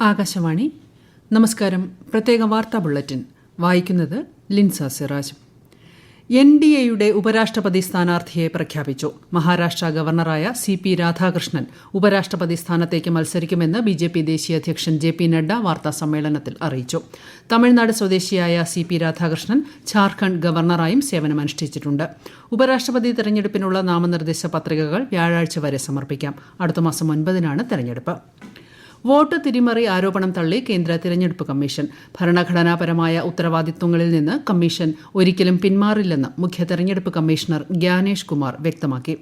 ആകാശവാണി. നമസ്കാരം. പ്രത്യേക വാർത്താ ബുള്ളറ്റിൻ വായിക്കുന്നത് ലിൻസ സിറാജ്. NDAയുടെ ഉപരാഷ്ട്രപതി സ്ഥാനാർത്ഥിയെ പ്രഖ്യാപിച്ചു. മഹാരാഷ്ട്ര ഗവർണറായ CP രാധാകൃഷ്ണൻ ഉപരാഷ്ട്രപതി സ്ഥാനത്തേക്ക് മത്സരിക്കുമെന്ന് BJP ദേശീയ അധ്യക്ഷൻ JP നഡ്ഡ വാർത്താസമ്മേളനത്തിൽ അറിയിച്ചു. തമിഴ്നാട് സ്വദേശിയായ CP രാധാകൃഷ്ണൻ ഝാർഖണ്ഡ് ഗവർണറായും സേവനമനുഷ്ഠിച്ചിട്ടുണ്ട്. ഉപരാഷ്ട്രപതി തെരഞ്ഞെടുപ്പിനുള്ള നാമനിർദ്ദേശ പത്രികകൾ വ്യാഴാഴ്ച വരെ സമർപ്പിക്കാം. അടുത്ത മാസം 9-നാണ് തെരഞ്ഞെടുപ്പ്. വോട്ട് തിരിമറി ആരോപണം തള്ളി കേന്ദ്ര തിരഞ്ഞെടുപ്പ് കമ്മീഷൻ. ഭരണഘടനാപരമായ ഉത്തരവാദിത്വങ്ങളിൽ നിന്ന് കമ്മീഷൻ ഒരിക്കലും പിന്മാറില്ലെന്ന് മുഖ്യ തെരഞ്ഞെടുപ്പ് കമ്മീഷണർ ഗ്യാനേഷ് കുമാർ വ്യക്തമാക്കി.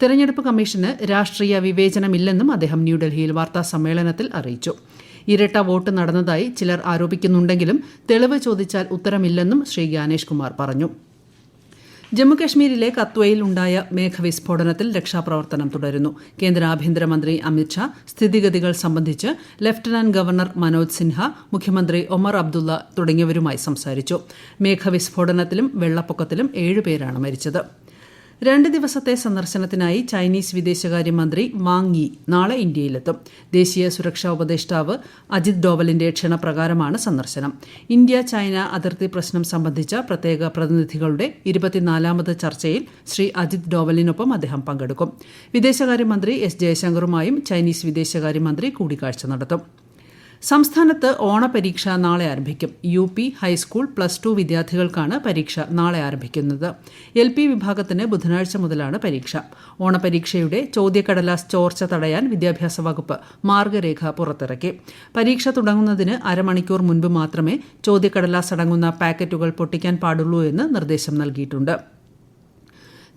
തെരഞ്ഞെടുപ്പ് കമ്മീഷന് രാഷ്ട്രീയ വിവേചനമില്ലെന്നും അദ്ദേഹം ന്യൂഡൽഹിയിൽ വാർത്താസമ്മേളനത്തിൽ അറിയിച്ചു. ഇരട്ട വോട്ട് നടന്നതായി ചിലർ ആരോപിക്കുന്നുണ്ടെങ്കിലും തെളിവ് ചോദിച്ചാൽ ഉത്തരമില്ലെന്നും ശ്രീ ഗ്യാനേഷ് കുമാർ പറഞ്ഞു. ജമ്മുകശ്മീരിലെ കത്വയിൽ ഉണ്ടായ മേഘവിസ്ഫോടനത്തിൽ രക്ഷാപ്രവർത്തനം തുടരുന്നു. കേന്ദ്ര ആഭ്യന്തരമന്ത്രി അമിത്ഷാ സ്ഥിതിഗതികൾ സംബന്ധിച്ച് ലഫ്റ്റനന്റ് ഗവർണർ മനോജ് സിൻഹ, മുഖ്യമന്ത്രി ഒമർ അബ്ദുള്ള തുടങ്ങിയവരുമായി സംസാരിച്ചു. മേഘവിസ്ഫോടനത്തിലും വെള്ളപ്പൊക്കത്തിലും 7 പേരാണ് മരിച്ചത്. 2 ദിവസത്തെ സന്ദർശനത്തിനായി ചൈനീസ് വിദേശകാര്യമന്ത്രി വാങ് യി നാളെ ഇന്ത്യയിലെത്തും. ദേശീയ സുരക്ഷാ ഉപദേഷ്ടാവ് അജിത് ഡോവലിന്റെ ക്ഷണപ്രകാരമാണ് സന്ദർശനം. ഇന്ത്യ ചൈന അതിർത്തി പ്രശ്നം സംബന്ധിച്ച പ്രത്യേക പ്രതിനിധികളുടെ 24ാമത് ചർച്ചയിൽ ശ്രീ അജിത് ഡോവലിനൊപ്പം അദ്ദേഹം പങ്കെടുക്കും. വിദേശകാര്യമന്ത്രി S ജയശങ്കറുമായും ചൈനീസ് വിദേശകാര്യമന്ത്രി കൂടിക്കാഴ്ച നടത്തും. സംസ്ഥാനത്ത് ഓണപരീക്ഷ നാളെ ആരംഭിക്കും. UP, ഹൈസ്കൂൾ, +2 വിദ്യാർത്ഥികൾക്കാണ് പരീക്ഷ നാളെ ആരംഭിക്കുന്നത്. LP വിഭാഗത്തിന് ബുധനാഴ്ച മുതലാണ് പരീക്ഷ. ഓണപരീക്ഷയുടെ ചോദ്യക്കടലാസ് ചോർച്ച തടയാൻ വിദ്യാഭ്യാസ വകുപ്പ് മാർഗരേഖ പുറത്തിറക്കി. പരീക്ഷ തുടങ്ങുന്നതിന് അരമണിക്കൂർ മുൻപ് മാത്രമേ ചോദ്യക്കടലാസ് അടങ്ങുന്ന പാക്കറ്റുകൾ പൊട്ടിക്കാൻ പാടുള്ളൂ എന്ന് നിർദ്ദേശം നൽകിയിട്ടുണ്ട്.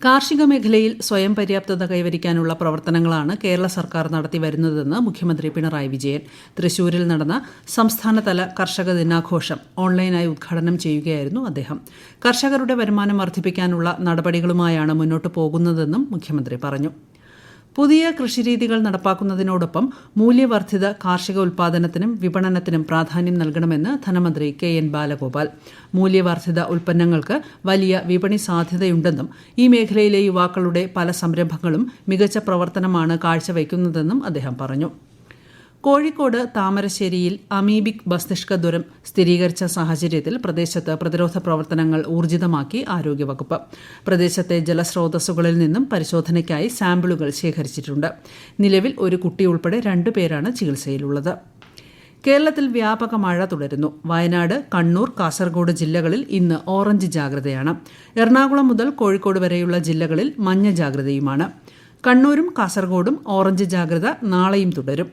കാർഷിക മേഖലയിൽ സ്വയം പര്യാപ്തത കൈവരിക്കാനുള്ള പ്രവർത്തനങ്ങളാണ് കേരള സർക്കാർ നടത്തിവരുന്നതെന്ന് മുഖ്യമന്ത്രി പിണറായി വിജയൻ. തൃശൂരിൽ നടന്ന സംസ്ഥാനതല കർഷക ദിനാഘോഷം ഓൺലൈനായി ഉദ്ഘാടനം ചെയ്യുകയായിരുന്നു അദ്ദേഹം. കർഷകരുടെ വരുമാനം വർദ്ധിപ്പിക്കാനുള്ള നടപടികളുമായാണ് മുന്നോട്ടു പോകുന്നതെന്നും മുഖ്യമന്ത്രി പറഞ്ഞു. പുതിയ കൃഷിരീതികൾ നടപ്പാക്കുന്നതിനോടൊപ്പം മൂല്യവർദ്ധിത കാർഷിക ഉൽപ്പാദനത്തിനും വിപണനത്തിനും പ്രാധാന്യം നൽകണമെന്ന് ധനമന്ത്രി KN ബാലഗോപാൽ. മൂല്യവർദ്ധിത ഉൽപ്പന്നങ്ങൾക്ക് വലിയ വിപണി സാധ്യതയുണ്ടെന്നും ഈ മേഖലയിലെ യുവാക്കളുടെ പല സംരംഭങ്ങളും മികച്ച പ്രവർത്തനമാണ് കാഴ്ചവയ്ക്കുന്നതെന്നും അദ്ദേഹം പറഞ്ഞു. കോഴിക്കോട് താമരശ്ശേരിയിൽ അമീബിക് മസ്തിഷ്ക ജ്വരം സ്ഥിരീകരിച്ച സാഹചര്യത്തിൽ പ്രദേശത്ത് പ്രതിരോധ പ്രവർത്തനങ്ങൾ ഊർജിതമാക്കി ആരോഗ്യവകുപ്പ്. പ്രദേശത്തെ ജലസ്രോതസ്സുകളിൽ നിന്നും പരിശോധനയ്ക്കായി സാമ്പിളുകൾ ശേഖരിച്ചിട്ടുണ്ട്. നിലവിൽ ഒരു കുട്ടി ഉൾപ്പെടെ 2 പേരാണ് ചികിത്സയിലുള്ളത്. കേരളത്തിൽ വ്യാപക മഴ തുടരുന്നു. വയനാട്, കണ്ണൂർ, കാസർഗോഡ് ജില്ലകളിൽ ഇന്ന് ഓറഞ്ച് ജാഗ്രതയാണ്. എറണാകുളം മുതൽ കോഴിക്കോട് വരെയുള്ള ജില്ലകളിൽ മഞ്ഞ ജാഗ്രതയുമാണ്. കണ്ണൂരും കാസർഗോഡും ഓറഞ്ച് ജാഗ്രത നാളെയും തുടരും.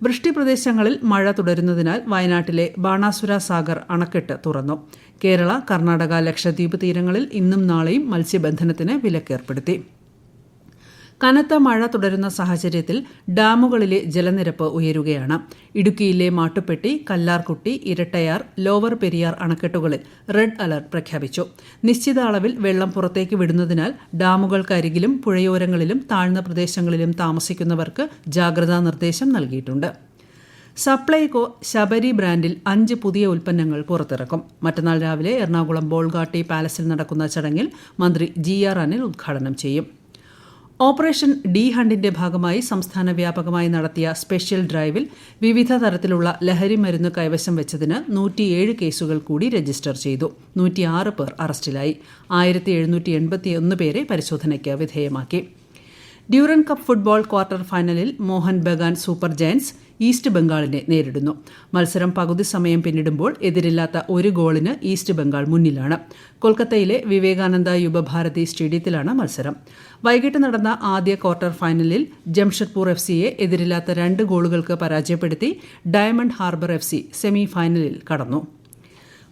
വൃഷ്ടിപ്രദേശങ്ങളിൽ മഴ തുടരുന്നതിനാൽ വയനാട്ടിലെ ബാണാസുര സാഗർ അണക്കെട്ട് തുറന്നു. കേരള, കർണാടക, ലക്ഷദ്വീപ് തീരങ്ങളിൽ ഇന്നും നാളെയും മത്സ്യബന്ധനത്തിന് വിലക്കേർപ്പെടുത്തി. കനത്ത മഴ തുടരുന്ന സാഹചര്യത്തിൽ ഡാമുകളിലെ ജലനിരപ്പ് ഉയരുകയാണ്. ഇടുക്കിയിലെ മാട്ടുപ്പെട്ടി, കല്ലാർകുട്ടി, ഇരട്ടയാർ, ലോവർ പെരിയാർ അണക്കെട്ടുകളിൽ റെഡ് അലർട്ട് പ്രഖ്യാപിച്ചു. നിശ്ചിത അളവിൽ വെള്ളം പുറത്തേക്ക് വിടുന്നതിനാൽ ഡാമുകൾക്കരികിലും പുഴയോരങ്ങളിലും താഴ്ന്ന പ്രദേശങ്ങളിലും താമസിക്കുന്നവർക്ക് ജാഗ്രതാ നിർദ്ദേശം നൽകിയിട്ടുണ്ട്. സപ്ലൈകോ ശബരി ബ്രാൻഡിൽ 5 പുതിയ ഉൽപ്പന്നങ്ങൾ പുറത്തിറക്കും. മറ്റന്നാൾ രാവിലെ എറണാകുളം ബോൾഗാട്ടി പാലസിൽ നടക്കുന്ന ചടങ്ങിൽ മന്ത്രി GR അനിൽ ഉദ്ഘാടനം ചെയ്യും. ഓപ്പറേഷൻ ഡി ഹണ്ടിന്റെ ഭാഗമായി സംസ്ഥാന വ്യാപകമായി നടത്തിയ സ്പെഷ്യൽ ഡ്രൈവിൽ വിവിധ തരത്തിലുള്ള ലഹരി മരുന്ന് കൈവശം വെച്ചതിന് 107 കേസുകൾ കൂടി രജിസ്റ്റർ ചെയ്തു. 106 പേർ അറസ്റ്റിലായി. 1781 പേരെ പരിശോധനയ്ക്ക് വിധേയമാക്കി. ഡ്യൂറൻ കപ്പ് ഫുട്ബോൾ ക്വാർട്ടർ ഫൈനലിൽ Mohun Bagan super giants east ബംഗാളിനെ നേരിടുന്നു. മത്സരം പകുതി സമയം പിന്നിടുമ്പോൾ എതിരില്ലാത്ത 1 ഗോളിന് ഈസ്റ്റ് ബംഗാൾ മുന്നിലാണ്. കൊൽക്കത്തയിലെ വിവേകാനന്ദ യുവഭാരതി സ്റ്റേഡിയത്തിലാണ് മത്സരം. വൈകിട്ട് നടന്ന ആദ്യ ക്വാർട്ടർ ഫൈനലിൽ ജംഷഡ്പൂർ FCയെ എതിരില്ലാത്ത 2 ഗോളുകൾക്ക് പരാജയപ്പെടുത്തി ഡയമണ്ട് ഹാർബർ FC സെമി ഫൈനലിൽ കടന്നു.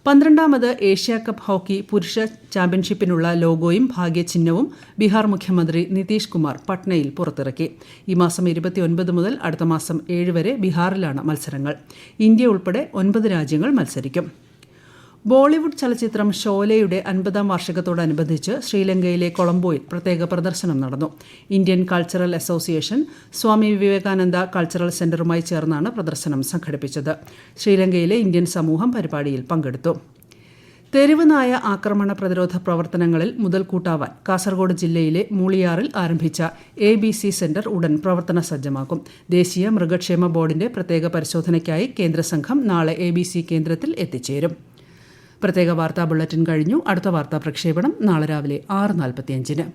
12ാമത് ഏഷ്യാകപ്പ് ഹോക്കി പുരുഷ ചാമ്പ്യൻഷിപ്പിനുള്ള ലോഗോയും ഭാഗ്യചിഹ്നവും ബീഹാർ മുഖ്യമന്ത്രി നിതീഷ് കുമാർ പട്നയിൽ പുറത്തിറക്കി. ഈ മാസം 29 മുതൽ അടുത്ത മാസം 7 വരെ ബീഹാറിലാണ് മത്സരങ്ങൾ. ഇന്ത്യ ഉൾപ്പെടെ 9 രാജ്യങ്ങൾ മത്സരിക്കും. ബോളിവുഡ് ചലച്ചിത്രം ഷോലയുടെ 50ാം വാർഷികത്തോടനുബന്ധിച്ച് ശ്രീലങ്കയിലെ കൊളംബോയിൽ പ്രത്യേക പ്രദർശനം നടന്നു. Indian cultural association Swami Vivekananda cultural സെന്ററുമായി ചേർന്നാണ് പ്രദർശനം സംഘടിപ്പിച്ചത്. ശ്രീലങ്കയിലെ ഇന്ത്യൻ സമൂഹം പരിപാടിയിൽ പങ്കെടുത്തു. തെരുവ് നായ ആക്രമണ പ്രതിരോധ പ്രവർത്തനങ്ങളിൽ മുതൽക്കൂട്ടാവാൻ കാസർഗോഡ് ജില്ലയിലെ മൂളിയാറിൽ ആരംഭിച്ച ABC സെന്റർ ഉടൻ പ്രവർത്തന സജ്ജമാക്കും. ദേശീയ മൃഗക്ഷേമ ബോർഡിന്റെ പ്രത്യേക പരിശോധനയ്ക്കായി കേന്ദ്ര സംഘം നാളെ ABC കേന്ദ്രത്തിൽ എത്തിച്ചേരും. പ്രത്യേക വാർത്താ ബുള്ളറ്റിൻ കഴിഞ്ഞു. അടുത്ത വാർത്താ പ്രക്ഷേപണം നാളെ രാവിലെ 6:45-ന്.